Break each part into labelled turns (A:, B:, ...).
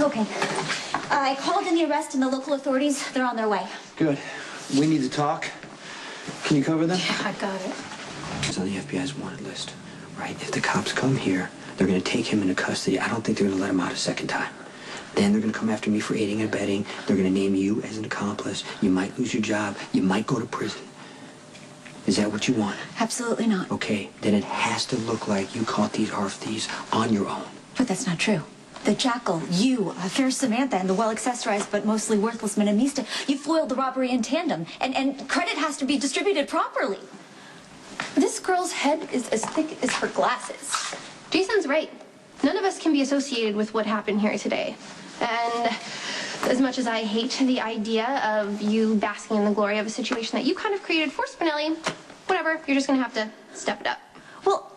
A: Okay. I called in the arrest and the local authorities. They're on their way.
B: Good. We need to talk. Can you cover them?
A: Yeah, I got it.
C: It's on the FBI's wanted list, right? If the cops come here, they're going to take him into custody. I don't think they're going to let him out a second time. Then they're going to come after me for aiding and abetting. They're going to name you as an accomplice. You might lose your job. You might go to prison. Is that what you want?
A: Absolutely not.
C: Okay, then it has to look like you caught these ARF thieves on your own.
A: But that's not true. The Jackal, you, Fair Samantha, and the well-accessorized but mostly worthless Menemista, you foiled the robbery in tandem, and credit has to be distributed properly.
D: This girl's head is as thick as her glasses. Jason's right. None of us can be associated with what happened here today. And as much as I hate the idea of you basking in the glory of a situation that you kind of created for Spinelli, whatever, you're just gonna have to step it up.
A: Well,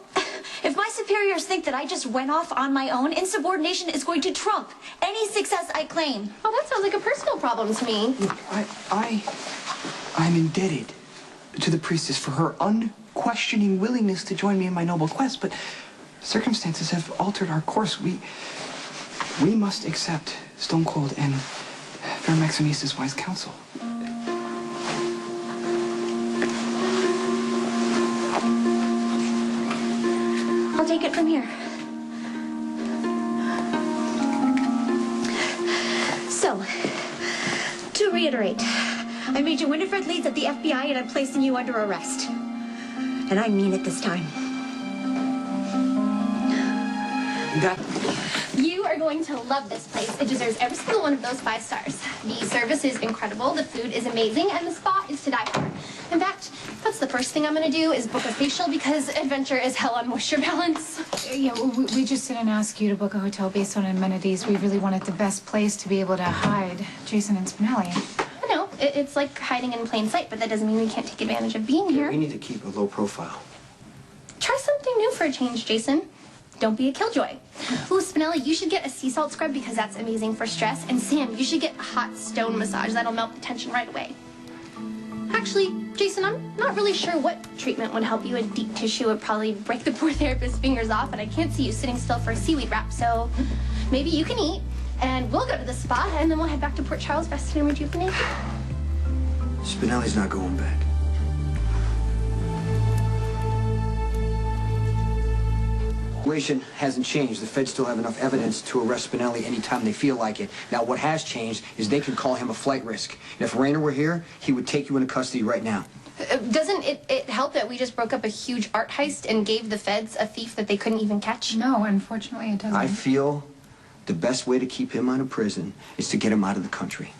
A: if my superiors think that I just went off on my own, insubordination is going to trump any success I claim.
D: Oh, that sounds like a personal problem to me.
B: Look, I'm indebted to the priestess for her unquestioning willingness to join me in my noble quest, but circumstances have altered our course. We must accept Stone Cold and Fair Maximista's wise counsel.
A: I'll take it from here. So, to reiterate, I made you Winifred leads at the FBI and I'm placing you under arrest. And I mean it this time.
D: You are going to love this place. It deserves every single one of those 5 stars. The service is incredible, the food is amazing, and the spa is to die for. In fact, that's the first thing I'm gonna do is book a facial because adventure is hell on moisture balance.
E: Yeah, we just didn't ask you to book a hotel based on amenities. We really wanted the best place to be able to hide Jason and Spinelli.
D: I know, it's like hiding in plain sight, but that doesn't mean we can't take advantage of being here.
C: We need to keep a low profile.
D: Try something new for a change, Jason. Don't be a killjoy. Ooh, Spinelli, you should get a sea salt scrub because that's amazing for stress. And Sam, you should get a hot stone massage. That'll melt the tension right away. Actually, Jason, I'm not really sure what treatment would help you. A deep tissue would probably break the poor therapist's fingers off, and I can't see you sitting still for a seaweed wrap, so maybe you can eat, and we'll go to the spa, and then we'll head back to Port Charles, rested and rejuvenated.
C: Spinelli's not going back. The situation hasn't changed. The feds still have enough evidence to arrest Spinelli anytime they feel like it. Now, what has changed is they can call him a flight risk. And if Rainer were here, he would take you into custody right now.
D: Doesn't it help that we just broke up a huge art heist and gave the feds a thief that they couldn't even catch?
E: No, unfortunately it doesn't.
C: I feel the best way to keep him out of prison is to get him out of the country.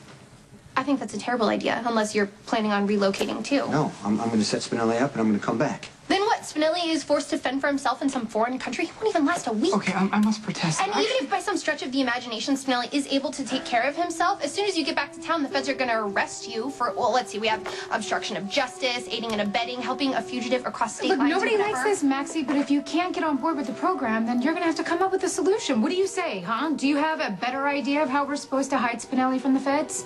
D: I think that's a terrible idea, unless you're planning on relocating too.
C: No, I'm going to set Spinelli up and I'm going to come back.
D: Then what? Spinelli is forced to fend for himself in some foreign country? It won't even last a week.
B: Okay, I must protest.
D: And even if by some stretch of the imagination Spinelli is able to take care of himself, as soon as you get back to town, the feds are going to arrest you for, well, let's see, we have obstruction of justice, aiding and abetting, helping a fugitive across state
E: Look,
D: lines.
E: nobody likes this, Maxie, but if you can't get on board with the program, then you're going to have to come up with a solution. What do you say, huh? Do you have a better idea of how we're supposed to hide Spinelli from the feds?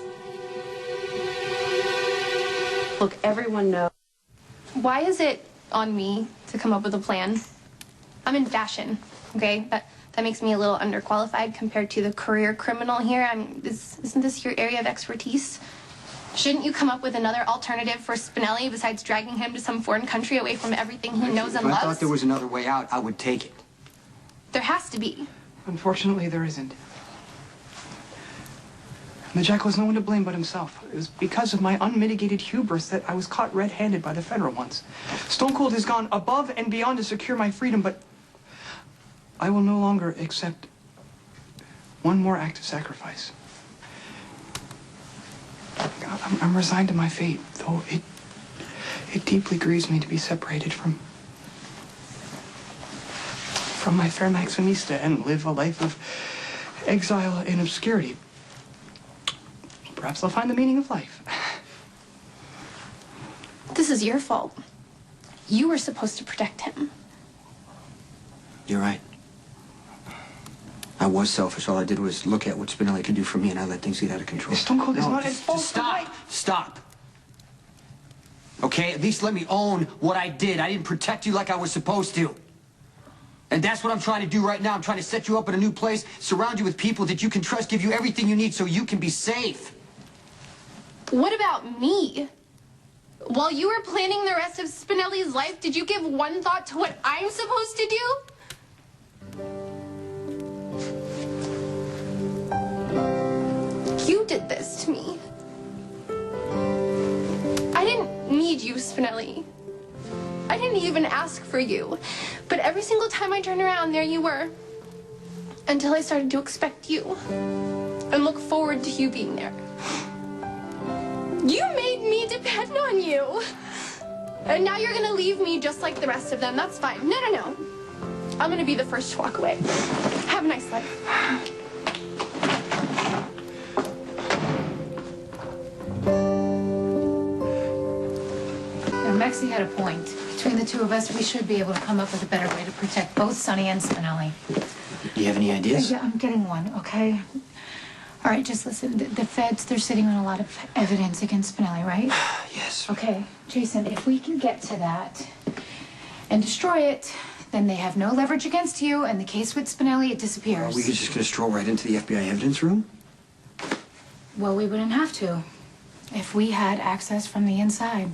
F: Look, everyone knows.
D: Why is it on me to come up with a plan? I'm in fashion, okay? That makes me a little underqualified compared to the career criminal here. Isn't this your area of expertise? Shouldn't you come up with another alternative for Spinelli besides dragging him to some foreign country away from everything he knows and
C: If I
D: loves?
C: thought there was another way out, I would take it.
D: There has to be.
B: Unfortunately, there isn't. The Jackal has no one to blame but himself. It was because of my unmitigated hubris that I was caught red-handed by the federal ones. Stone Cold has gone above and beyond to secure my freedom, but I will no longer accept one more act of sacrifice. I'm resigned to my fate, though it deeply grieves me to be separated from my fair Maximista and live a life of exile and obscurity. Perhaps I'll find the meaning of life.
D: This is your fault. You were supposed to protect him.
C: You're right. I was selfish. All I did was look at what Spinelli could do for me, and I let things get out of control.
B: Stone Cold is not at
C: just
B: fault.
C: stop. Stop. Okay, at least let me own what I did. I didn't protect you like I was supposed to. And that's what I'm trying to do right now. I'm trying to set you up in a new place, surround you with people that you can trust, give you everything you need so you can be safe.
D: What about me? While you were planning the rest of Spinelli's life, did you give one thought to what I'm supposed to do? You did this to me. I didn't need you, Spinelli. I didn't even ask for you. But every single time I turned around, there you were. Until I started to expect you. And look forward to you being there. You made me depend on you. And now you're gonna leave me just like the rest of them. That's fine. No. I'm gonna be the first to walk away. Have a nice life.
E: Now, Mexi had a point. Between the two of us, we should be able to come up with a better way to protect both Sonny and Spinelli.
C: Do you have any ideas?
E: Yeah, I'm getting one, okay? All right, just listen. The feds, they're sitting on a lot of evidence against Spinelli, right?
C: Yes.
E: Okay, Jason, if we can get to that and destroy it, then they have no leverage against you, and the case with Spinelli, it disappears.
C: We could just gonna stroll right into the FBI evidence room?
E: Well, we wouldn't have to if we had access from the inside.